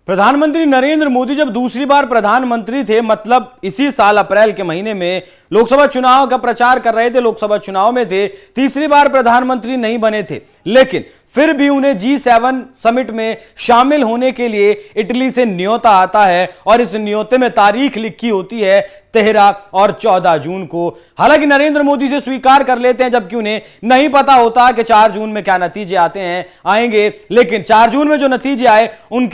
प्रधानमंत्री नरेंद्र मोदी जब दूसरी बार प्रधानमंत्री थे, मतलब इसी साल अप्रैल के महीने में लोकसभा चुनाव का प्रचार कर रहे थे, लोकसभा चुनाव में थे, तीसरी बार प्रधानमंत्री नहीं बने थे, लेकिन फिर भी उन्हें G7 समिट में शामिल होने के लिए इटली से न्योता आता है और इस न्योते में तारीख लिखी होती है 13 और 14 जून को। हालांकि नरेंद्र मोदी से स्वीकार कर लेते हैं, जबकि उन्हें नहीं पता होता कि 4 जून में क्या नतीजे आएंगे, लेकिन 4 जून में जो नतीजे आए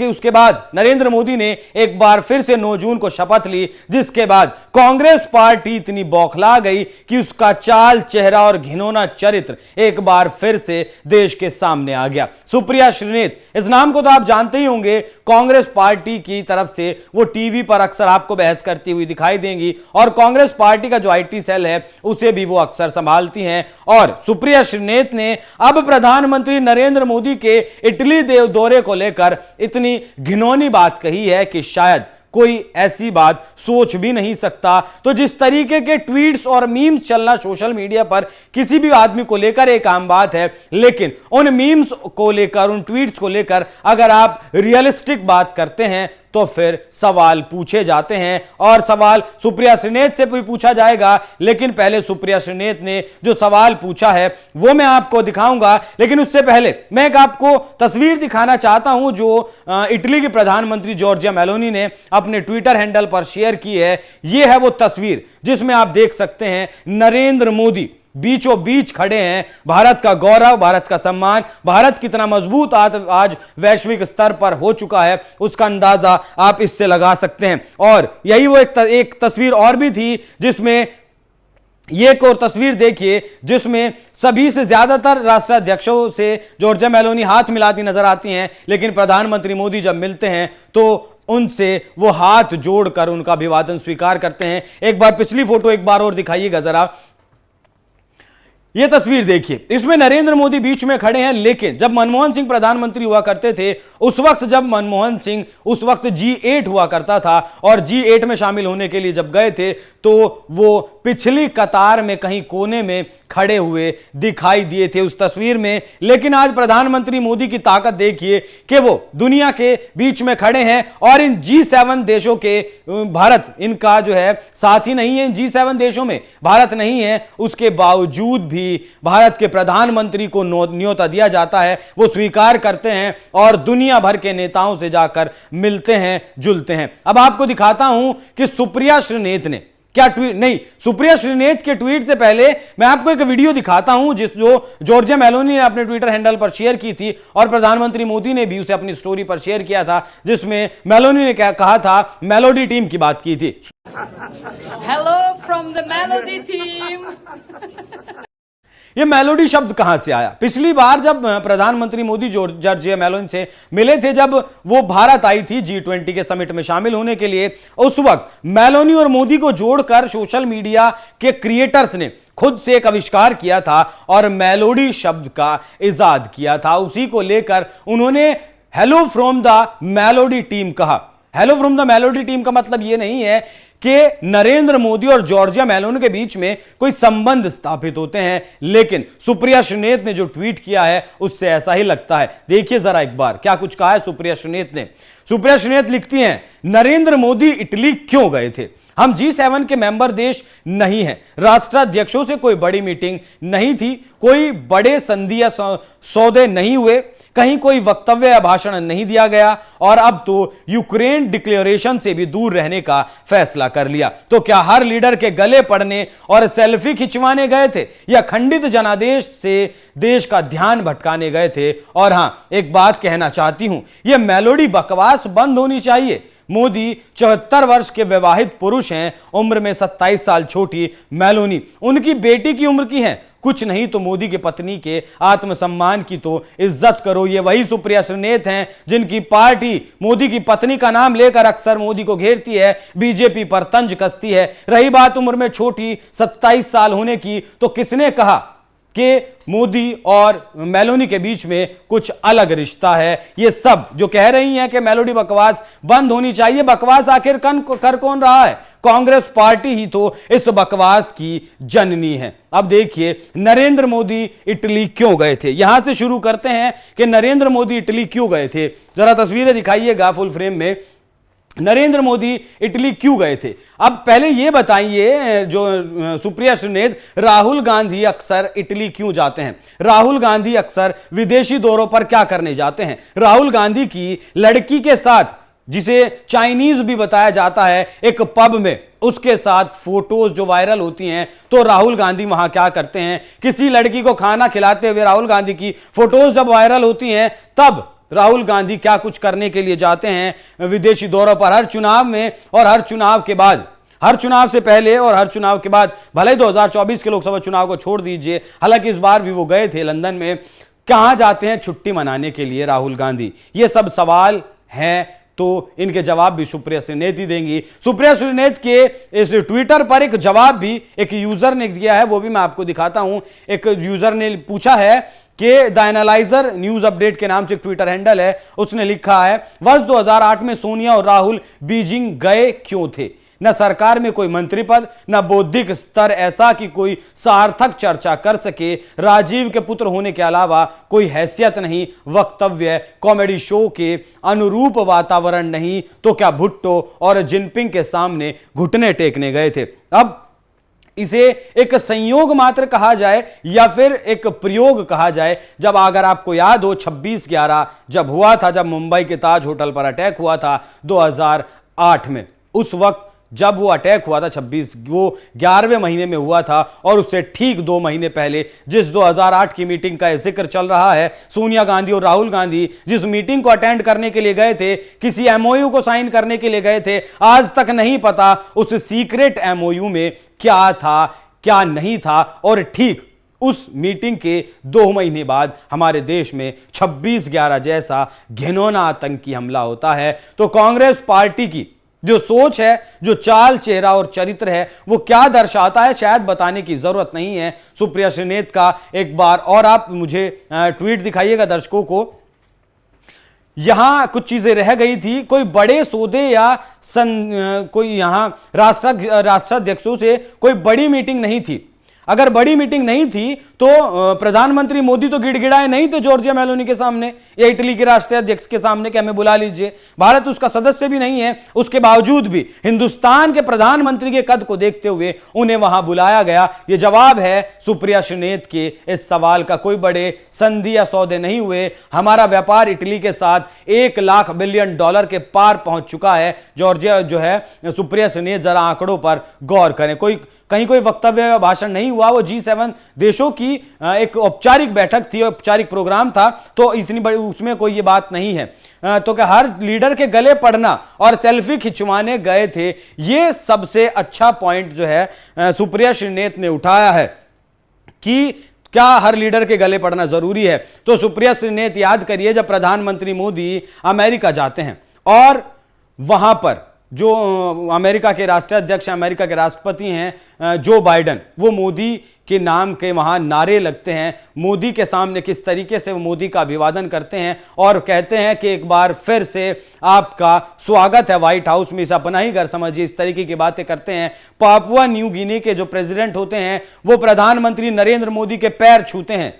उसके बाद नरेंद्र मोदी ने एक बार फिर से 9 जून को शपथ ली, जिसके बाद कांग्रेस पार्टी इतनी बौखला गई कि उसका चाल, चेहरा और घिनौना चरित्र एक बार फिर से देश के सामने आ गया। सुप्रिया श्रीनेत, इस नाम को तो आप जानते ही होंगे, कांग्रेस पार्टी की तरफ से वो टीवी पर अक्सर आपको बहस करती हुई दिखाई देंगी और कांग्रेस पार्टी का जो आईटी सेल है उसे भी वो अक्सर संभालती हैं। और सुप्रिया श्रीनेत ने अब प्रधानमंत्री नरेंद्र मोदी के इटली दौरे को लेकर इतनी घिनौनी बात कही है कि शायद कोई ऐसी बात सोच भी नहीं सकता। तो जिस तरीके के ट्वीट्स और मीम्स चलना सोशल मीडिया पर किसी भी आदमी को लेकर एक आम बात है, लेकिन उन मीम्स को लेकर, उन ट्वीट्स को लेकर अगर आप रियलिस्टिक बात करते हैं तो फिर सवाल पूछे जाते हैं और सवाल सुप्रिया श्रीनेत से भी पूछा जाएगा। लेकिन पहले सुप्रिया श्रीनेत ने जो सवाल पूछा है वो मैं आपको दिखाऊंगा, लेकिन उससे पहले मैं एक आपको तस्वीर दिखाना चाहता हूं जो इटली के प्रधानमंत्री जॉर्जिया मेलोनी ने अपने ट्विटर हैंडल पर शेयर की है। यह है वो तस्वीर जिसमें आप देख सकते हैं नरेंद्र मोदी बीचों बीच खड़े हैं। भारत का गौरव, भारत का सम्मान, भारत कितना मजबूत आज वैश्विक स्तर पर हो चुका है, उसका अंदाजा आप इससे लगा सकते हैं। और यही वो एक तस्वीर और भी थी जिसमें ये एक और तस्वीर देखिए जिसमें सभी से ज्यादातर राष्ट्राध्यक्षों से जॉर्जिया मेलोनी हाथ मिलाती नजर आती हैं, लेकिन प्रधानमंत्री मोदी जब मिलते हैं तो उनसे वो हाथ जोड़कर उनका अभिवादन स्वीकार करते हैं। एक बार पिछली फोटो एक बार और दिखाइएगा जरा। यह तस्वीर देखिए, इसमें नरेंद्र मोदी बीच में खड़े हैं, लेकिन जब मनमोहन सिंह प्रधानमंत्री हुआ करते थे उस वक्त, जब मनमोहन सिंह उस वक्त G8 हुआ करता था और G8 में शामिल होने के लिए जब गए थे तो वो पिछली कतार में कहीं कोने में खड़े हुए दिखाई दिए थे उस तस्वीर में। लेकिन आज प्रधानमंत्री मोदी की ताकत देखिए कि वो दुनिया के बीच में खड़े हैं और इन G7 देशों के, भारत इनका जो है साथी नहीं है, इन G7 देशों में भारत नहीं है, उसके बावजूद भी भारत के प्रधानमंत्री को न्योता दिया जाता है, वो स्वीकार करते हैं और दुनिया भर के नेताओं से जाकर मिलते हैं, जुलते हैं। अब आपको दिखाता हूं कि सुप्रिया श्रीनेत ने क्या ट्वीट, नहीं, सुप्रिया श्रीनेत के ट्वीट से पहले मैं आपको एक वीडियो दिखाता हूं जो जॉर्जिया मेलोनी ने अपने ट्विटर हैंडल पर शेयर की थी और प्रधानमंत्री मोदी ने भी उसे अपनी स्टोरी पर शेयर किया था, जिसमें मेलोनी ने क्या कहा था, मेलोडी टीम की बात की थी। Hello from the melody team. ये मेलोडी शब्द कहां से आया? पिछली बार जब प्रधानमंत्री मोदी जॉर्जिया मेलोनी से मिले थे, जब वो भारत आई थी G20 के समिट में शामिल होने के लिए, उस वक्त मेलोनी और मोदी को जोड़कर सोशल मीडिया के क्रिएटर्स ने खुद से एक आविष्कार किया था और मेलोडी शब्द का इजाद किया था। उसी को लेकर उन्होंने hello from the melody team कहा। Hello from the melody team का मतलब यह नहीं है कि नरेंद्र मोदी और जॉर्जिया मेलोनी के बीच में कोई संबंध स्थापित होते हैं, लेकिन सुप्रिया श्रीनेत ने जो ट्वीट किया है उससे ऐसा ही लगता है। देखिए जरा एक बार क्या कुछ कहा है सुप्रिया श्रीनेत ने। सुप्रिया श्रीनेत लिखती हैं, नरेंद्र मोदी इटली क्यों गए थे? हम G7 के मेंबर देश नहीं हैं, राष्ट्राध्यक्षों से कोई बड़ी मीटिंग नहीं थी, कोई बड़े संधि या सौदे नहीं हुए, कहीं कोई वक्तव्य या भाषण नहीं दिया गया और अब तो यूक्रेन डिक्लेरेशन से भी दूर रहने का फैसला कर लिया। तो क्या हर लीडर के गले पड़ने और सेल्फी खिंचवाने गए थे या खंडित जनादेश से देश का ध्यान भटकाने गए थे? और हां, एक बात कहना चाहती हूं, यह मेलोडी बकवास बंद होनी चाहिए। मोदी 74 वर्ष के विवाहित पुरुष हैं, उम्र में 27 साल छोटी मेलोनी उनकी बेटी की उम्र की हैं। कुछ नहीं तो मोदी की पत्नी के आत्मसम्मान की तो इज्जत करो। ये वही सुप्रिया श्रीनेत हैं जिनकी पार्टी मोदी की पत्नी का नाम लेकर अक्सर मोदी को घेरती है, बीजेपी पर तंज कसती है। रही बात उम्र में छोटी 27 साल होने की, तो किसने कहा कि मोदी और मेलोनी के बीच में कुछ अलग रिश्ता है। ये सब जो कह रही हैं कि मेलोडी बकवास बंद होनी चाहिए, बकवास आखिर कर कौन रहा है? कांग्रेस पार्टी ही तो इस बकवास की जननी है। अब देखिए नरेंद्र मोदी इटली क्यों गए थे, यहां से शुरू करते हैं कि नरेंद्र मोदी इटली क्यों गए थे। जरा तस्वीरें दिखाइएगा फुल फ्रेम में, नरेंद्र मोदी इटली क्यों गए थे। अब पहले यह बताइए, जो सुप्रिया सुनेत, राहुल गांधी अक्सर इटली क्यों जाते हैं? राहुल गांधी अक्सर विदेशी दौरों पर क्या करने जाते हैं? राहुल गांधी की लड़की के साथ, जिसे चाइनीज भी बताया जाता है, एक पब में उसके साथ फोटोज जो वायरल होती हैं, तो राहुल गांधी वहां क्या करते हैं? किसी लड़की को खाना खिलाते हुए राहुल गांधी की फोटोज जब वायरल होती हैं, तब राहुल गांधी क्या कुछ करने के लिए जाते हैं विदेशी दौरों पर। हर चुनाव में और हर चुनाव के बाद, हर चुनाव से पहले और हर चुनाव के बाद, भले ही 2024 के लोकसभा चुनाव को छोड़ दीजिए, हालांकि इस बार भी वो गए थे लंदन में, कहां जाते हैं छुट्टी मनाने के लिए राहुल गांधी? ये सब सवाल हैं, तो इनके जवाब भी सुप्रिया सुनेत ही देंगी। सुप्रिया सुनेत के इस ट्विटर पर एक जवाब भी एक यूजर ने दिया है, वो भी मैं आपको दिखाता हूं। एक यूजर ने पूछा है कि द एनालाइजर न्यूज अपडेट के नाम से एक ट्विटर हैंडल है, उसने लिखा है, वर्ष 2008 में सोनिया और राहुल बीजिंग गए क्यों थे? न सरकार में कोई मंत्री पद, न बौद्धिक स्तर ऐसा कि कोई सार्थक चर्चा कर सके, राजीव के पुत्र होने के अलावा कोई हैसियत नहीं, वक्तव्य कॉमेडी शो के अनुरूप वातावरण नहीं, तो क्या भुट्टो और जिनपिंग के सामने घुटने टेकने गए थे? अब इसे एक संयोग मात्र कहा जाए या फिर एक प्रयोग कहा जाए, जब अगर आपको याद हो 26/11 जब हुआ था, जब मुंबई के ताज होटल पर अटैक हुआ था 2008 में, उस वक्त जब वो अटैक हुआ था 26, वो 11वें महीने में हुआ था, और उससे ठीक 2 महीने पहले जिस 2008 की मीटिंग का जिक्र चल रहा है, सोनिया गांधी और राहुल गांधी जिस मीटिंग को अटेंड करने के लिए गए थे, किसी एमओयू को साइन करने के लिए गए थे, आज तक नहीं पता उस सीक्रेट एमओयू में क्या था क्या नहीं था। और ठीक उस मीटिंग के 2 महीने बाद हमारे देश में 26/11 जैसा घिनौना आतंकी हमला होता है। तो कांग्रेस पार्टी की जो सोच है, जो चाल चेहरा और चरित्र है, वो क्या दर्शाता है, शायद बताने की जरूरत नहीं है। सुप्रिया सुनेत का एक बार और आप मुझे ट्वीट दिखाइएगा दर्शकों को। यहां कुछ चीजें रह गई थी, कोई बड़े सौदे या कोई यहां राष्ट्राध्यक्षों से कोई बड़ी मीटिंग नहीं थी। अगर बड़ी मीटिंग नहीं थी तो प्रधानमंत्री मोदी तो गिड़गिड़ाए नहीं थे जॉर्जिया मेलोनी के सामने या इटली के राष्ट्राध्यक्ष के सामने कि हमें बुला लीजिए। भारत उसका सदस्य भी नहीं है, उसके बावजूद भी हिंदुस्तान के प्रधानमंत्री के कद को देखते हुए उन्हें वहां बुलाया गया। यह जवाब है सुप्रिया सुनेत के इस सवाल का। कोई बड़े संधि या सौदे नहीं हुए। हमारा व्यापार इटली के साथ $1 लाख बिलियन के पार पहुंच चुका है। जॉर्जिया जो है, सुप्रिया सुनेत जरा आंकड़ों पर गौर करें। कहीं कोई वक्तव्य या भाषण नहीं हुआ। वो G7 देशों की एक औपचारिक बैठक थी, औपचारिक प्रोग्राम था, तो इतनी बड़ी उसमें कोई ये बात नहीं है। तो क्या हर लीडर के गले पड़ना और सेल्फी खिंचवाने गए थे, ये सबसे अच्छा पॉइंट जो है सुप्रिया सुनेत ने उठाया है कि क्या हर लीडर के गले पड़ना जरूरी है। तो सुप्रिया सुनेत याद करिए, जब प्रधानमंत्री मोदी अमेरिका जाते हैं और वहां पर जो अमेरिका के राष्ट्राध्यक्ष, अमेरिका के राष्ट्रपति हैं जो बाइडन, वो मोदी के नाम के वहां नारे लगते हैं। मोदी के सामने किस तरीके से वो मोदी का अभिवादन करते हैं और कहते हैं कि एक बार फिर से आपका स्वागत है व्हाइट हाउस में, इसे अपना ही घर समझिए, इस तरीके की बातें करते हैं। पापुआ न्यू गिनी के जो प्रेसिडेंट होते हैं वो प्रधानमंत्री नरेंद्र मोदी के पैर छूते हैं।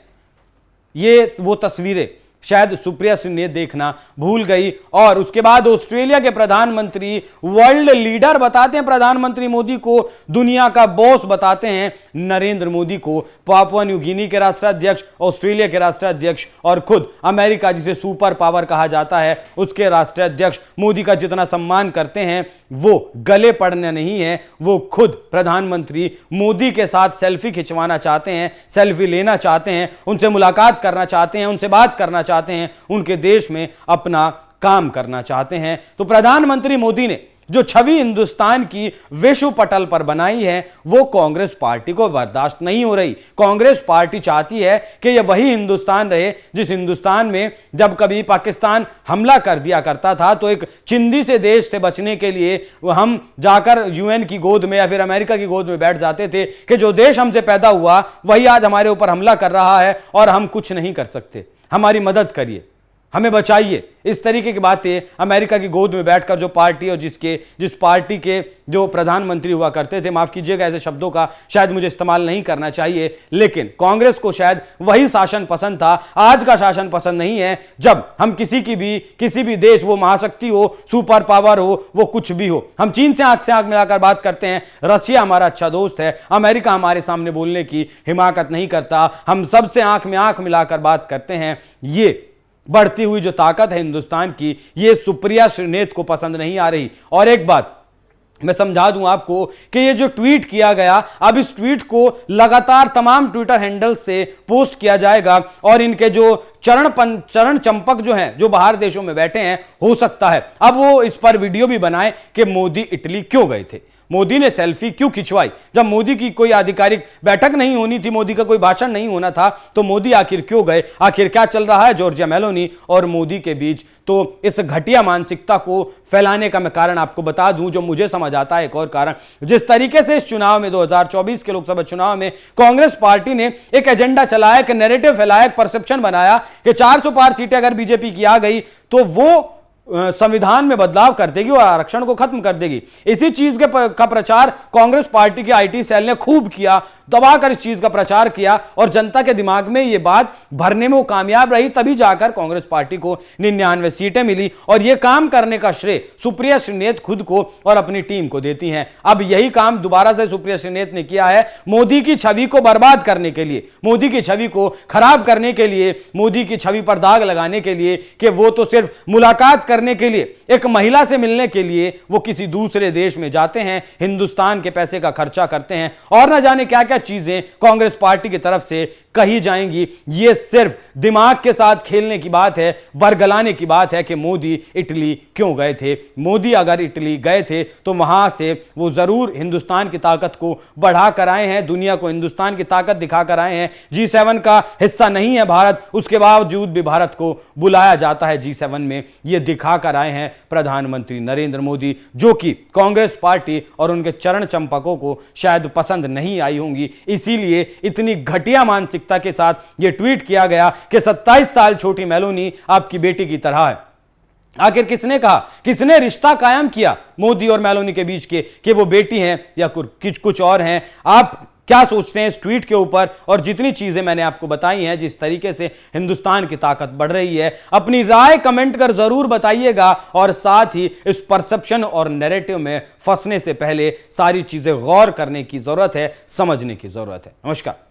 ये वो तस्वीरें शायद सुप्रिया सुनेत देखना भूल गई। और उसके बाद ऑस्ट्रेलिया के प्रधानमंत्री, वर्ल्ड लीडर बताते हैं प्रधानमंत्री मोदी को, दुनिया का बॉस बताते हैं नरेंद्र मोदी को। पापुआ न्यू गिनी के राष्ट्राध्यक्ष, ऑस्ट्रेलिया के राष्ट्राध्यक्ष और खुद अमेरिका जिसे सुपर पावर कहा जाता है उसके राष्ट्राध्यक्ष मोदी का जितना सम्मान करते हैं, वो गले पड़ना नहीं है, वो खुद प्रधानमंत्री मोदी के साथ सेल्फी खिंचवाना चाहते हैं, सेल्फी लेना चाहते हैं, उनसे मुलाकात करना चाहते हैं, उनसे बात करना चाहते हैं, उनके देश में अपना काम करना चाहते हैं। तो प्रधानमंत्री मोदी ने जो छवि हिंदुस्तान की विश्व पटल पर बनाई है वो कांग्रेस पार्टी को बर्दाश्त नहीं हो रही। कांग्रेस पार्टी चाहती है कि यह वही हिंदुस्तान रहे जिस हिंदुस्तान में जब कभी पाकिस्तान हमला कर दिया करता था तो एक चिंदी से देश से बचने के लिए हम जाकर यूएन की गोद में या फिर अमेरिका की गोद में बैठ जाते थे कि जो देश हमसे पैदा हुआ वही आज हमारे ऊपर हमला कर रहा है और हम कुछ नहीं कर सकते, हमारी मदद करिए, हमें बचाइए। इस तरीके की बातें अमेरिका की गोद में बैठकर जो पार्टी और जिस पार्टी के जो प्रधानमंत्री हुआ करते थे, माफ कीजिएगा ऐसे शब्दों का शायद मुझे इस्तेमाल नहीं करना चाहिए, लेकिन कांग्रेस को शायद वही शासन पसंद था। आज का शासन पसंद नहीं है जब हम किसी भी देश, वो महाशक्ति हो, सुपर पावर हो, वो कुछ भी हो, हम चीन से आंख मिलाकर बात करते हैं, रशिया हमारा अच्छा दोस्त है, अमेरिका हमारे सामने बोलने की हिमाकत नहीं करता, हम सबसे आंख में आंख मिलाकर बात करते हैं। ये बढ़ती हुई जो ताकत है हिंदुस्तान की, ये सुप्रिया श्रीनेत को पसंद नहीं आ रही। और एक बात मैं समझा दूं आपको कि ये जो ट्वीट किया गया, अब इस ट्वीट को लगातार तमाम ट्विटर हैंडल से पोस्ट किया जाएगा और इनके जो चरण चंपक जो हैं, जो बाहर देशों में बैठे हैं, हो सकता है अब वो इस पर वीडियो भी बनाए कि मोदी इटली क्यों गए थे, मोदी ने सेल्फी क्यों खिंचवाई, जब मोदी की कोई आधिकारिक बैठक नहीं होनी थी, मोदी का कोई भाषण नहीं होना था, तो मोदी आखिर क्यों गए, आखिर क्या चल रहा है जॉर्जिया मेलोनी और मोदी के बीच। तो इस घटिया मानसिकता को फैलाने का मैं कारण आपको बता दूं, जो मुझे समझ आता है। एक और कारण, जिस तरीके से इस चुनाव में 2024 के लोकसभा चुनाव में कांग्रेस पार्टी ने एक एजेंडा चलाया, एक नैरेटिव फैलाया, एक परसेप्शन बनाया कि 400 पार सीटें अगर बीजेपी की आ गई तो वो संविधान में बदलाव कर देगी और आरक्षण को खत्म कर देगी। इसी चीज का प्रचार कांग्रेस पार्टी के आईटी सेल ने खूब किया, दबाकर इस चीज का प्रचार किया और जनता के दिमाग में यह बात भरने में वो कामयाब रही, तभी जाकर कांग्रेस पार्टी को 99 सीटें मिली। और यह काम करने का श्रेय सुप्रिया श्रीनेत खुद को और अपनी टीम को देती हैं। अब यही काम दोबारा से सुप्रिया श्रीनेत ने किया है, मोदी की छवि को बर्बाद करने के लिए, मोदी की छवि को खराब करने के लिए, मोदी की छवि पर दाग लगाने के लिए कि वो तो सिर्फ मुलाकात करने के लिए, एक महिला से मिलने के लिए वो किसी दूसरे देश में जाते हैं, हिंदुस्तान के पैसे का खर्चा करते हैं और न जाने क्या क्या चीजें कांग्रेस पार्टी की तरफ से कही जाएंगी। ये सिर्फ दिमाग के साथ खेलने की बात है, बरगलाने की बात है कि मोदी इटली क्यों गए थे। मोदी अगर इटली गए थे तो वहां से वो जरूर हिंदुस्तान की ताकत को बढ़ा कर आए हैं, दुनिया को हिंदुस्तान की ताकत दिखाकर आए हैं। G7 का हिस्सा नहीं है भारत, उसके बावजूद भी भारत को बुलाया जाता है G7 में। ये दिखाकर आए हैं प्रधानमंत्री नरेंद्र मोदी, जो कि कांग्रेस पार्टी और उनके चरण चंपकों को शायद पसंद नहीं आई होंगी। इसीलिए इतनी घटिया मानसिकता के साथ यह ट्वीट किया गया कि 27 साल छोटी मेलोनी आपकी बेटी की तरह है। आखिर किसने कहा, किसने रिश्ता कायम किया मोदी और मेलोनी के बीच के कि वो बेटी हैं या कुछ और हैं? आप क्या सोचते हैं इस ट्वीट के ऊपर? और जितनी चीजें मैंने आपको बताई हैं, जिस तरीके से हिंदुस्तान की ताकत बढ़ रही है, अपनी राय कमेंट कर जरूर बताइएगा और साथ ही इस परसेप्शन और नैरेटिव में फंसने से पहले सारी चीजें गौर करने की जरूरत है, समझने की जरूरत है। नमस्कार।